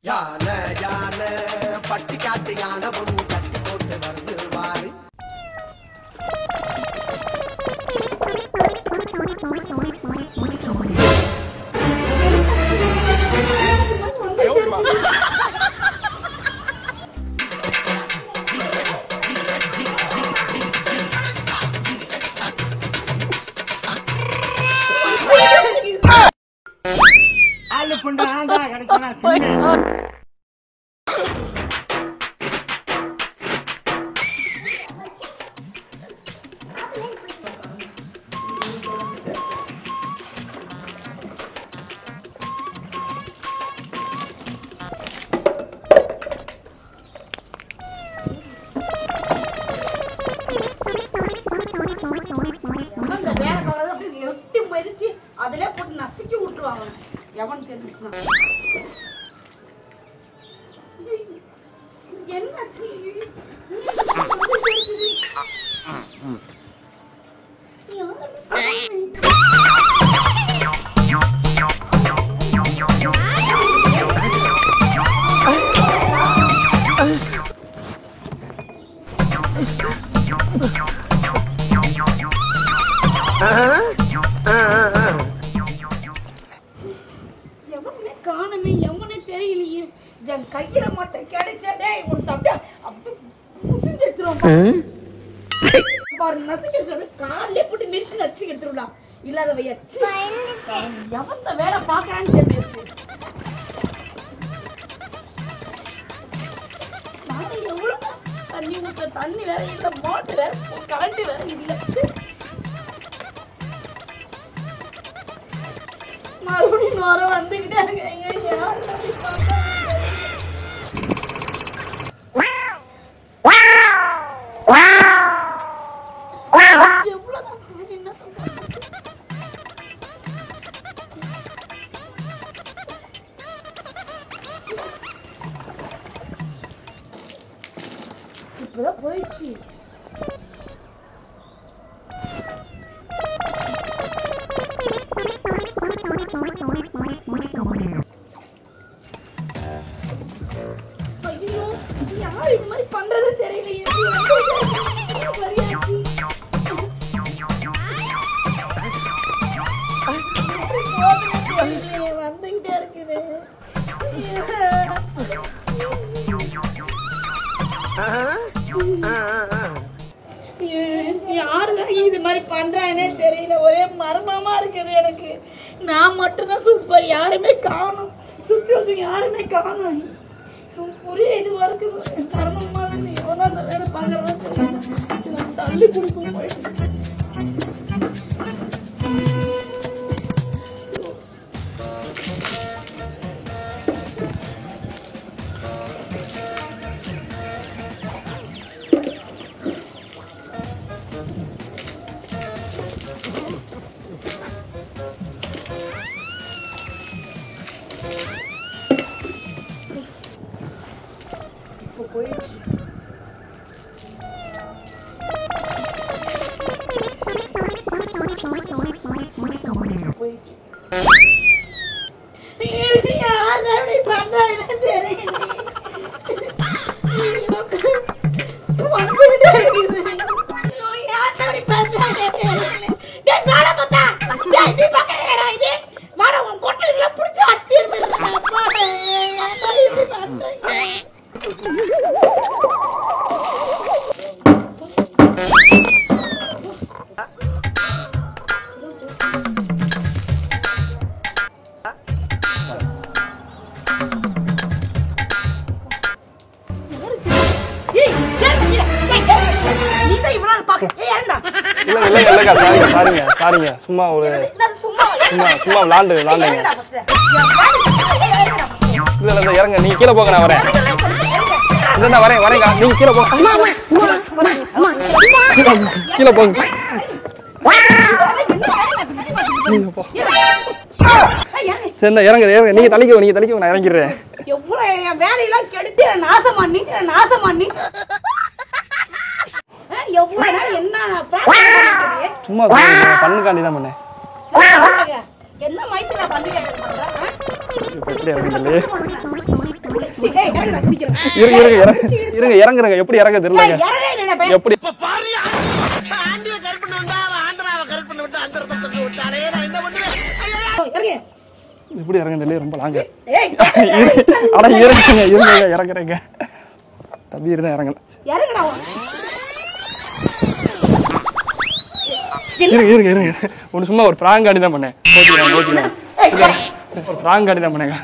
யானை யானை பட்டி காட்டு யானை பொண்ணு கட்டி போட்டு வருது வாரு. ஆளு கொண்டு ஆந்தா கிடைச்சா அதிலே போட்டு நசுக்கி விட்டுருவாங்க. எவன் தெரிஞ்சுனா என்னாச்சு? காணமே எவனே தெரியலையே. என் கையில மட்டும் கிடைச்சதே உன் தப்பா முசிஞ்சு எடுத்துருவோம் பாரு. நசுக்கி எடுத்துருவோம். காலையிலே போட்டு மிரிச்சு நச்சு எடுத்துருவா. இல்லாதவை அச்சு எவன் தான் வேலை பார்க்கறான்னு தெரிஞ்சு நானே எவ்வளவு தண்ணி ஊற்ற தண்ணி வேற இல்லை, மோட்டர் வேற கரண்ட் வேற இல்லை. மறுபடியும் நோர வந்துகிட்டே இருக்கீங்க. இப்பதான் போயிடுச்சு. ஐயோ யார் இது மாதிரி பண்றது தெரியலையே. வந்துகிட்டே இருக்குது. யாருதான் இது மாதிரி பண்றானே தெரியல. ஒரே மர்மமா இருக்குது எனக்கு. நான் மட்டும்தான் சூப்பர், யாருமே காணும். சுத்தி வச்சு யாருமே காணும். ஒரே இதுவா இருக்குது. மர்மமா எவனா அந்த வேலை பாக்குறதா தள்ளி குடிக்கும் போயிட்டு. போயிடுச்சு. சாரிங்க சும்மா ஒரு சும்மா விளாண்டுங்க. இல்ல இறங்க, நீங்க கீழே போங்க, நான் வரேன். இல்ல வரேன் வரேங்க, நீங்க கீழே போங்க. கீழே போங்க. சரி இறங்க இறங்க, நீங்க தள்ளிக்கோ நான் இறங்கிடுறேன். எவ்வளவு வேலையெல்லாம் கெடுத்து நாசமானி எவ்வளவு நேரம் என்ன சும்மா பண்ணுக்காண்டி தான் பண்ணேன். என்ன மைத்துல பண்ணி எப்படி ஏய் இறங்குடா சீக்கிரம். இருங்க இறங்குறங்க. எப்படி இறங்க தெரியலங்க. இறங்க என்னடா பையன். எப்படி ஆண்டிய கரெக்ட் பண்ண வந்தா அவன் ஆந்திராவை கரெக்ட் பண்ணி விட்டு அந்த இடத்துல விட்டாலே நான் என்ன பண்ணுவேன்? இறங்க. எப்படி இறங்க தெரியல. ரொம்ப லாங்க. ஏய் அட இருங்க இறங்குறேங்க. தம்பி இருந்தா இறங்கல. இறங்குடா. இருங்க. ஒன்னு சும்மா ஒரு பிராங்க் ஆடி தான் பண்ணேன். கோச்சிக்கிறேன். ஒரு பிராங்க் ஆடி தான் பண்ணேங்க.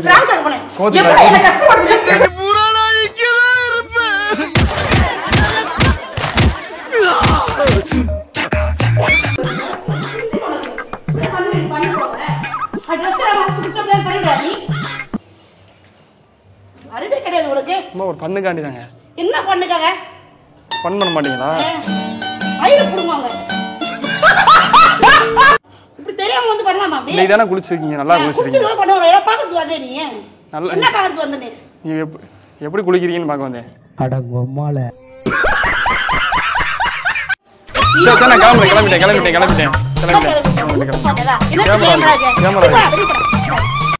பிராங்க் பண்ணு. கோச்சிக்கிறேன். எப்படி என்ன கஷ்டப்படுது? பூரா நான் இங்கே தான் இருப்பேன். அறிவே கிடையாது உனக்கு. சும்மா ஒரு பண்ணுக்காண்டி தாங்க. என்ன பண்ணுக்காக? ஃபன் பண்ண மாட்டீங்களா? ஐயோ புடுமாங்க. இப்படி தெரியாம வந்து பண்ணலாமா அப்படி? நீ தானே குளிச்சிருக்கீங்க. நல்லா குளிச்சிருக்கீங்க. குளிச்சு பண்ணுவற. என்ன பாக்குறது வந்தே நீ? நல்லா என்ன பாக்குறது வந்த நீ? நீ எப்படி குளிக்கிறீங்கன்னு பார்க்க வந்தேன். அடங்கொம்மால நான் கிளம்பிட்டேன். என்ன கேமரா? கேமரா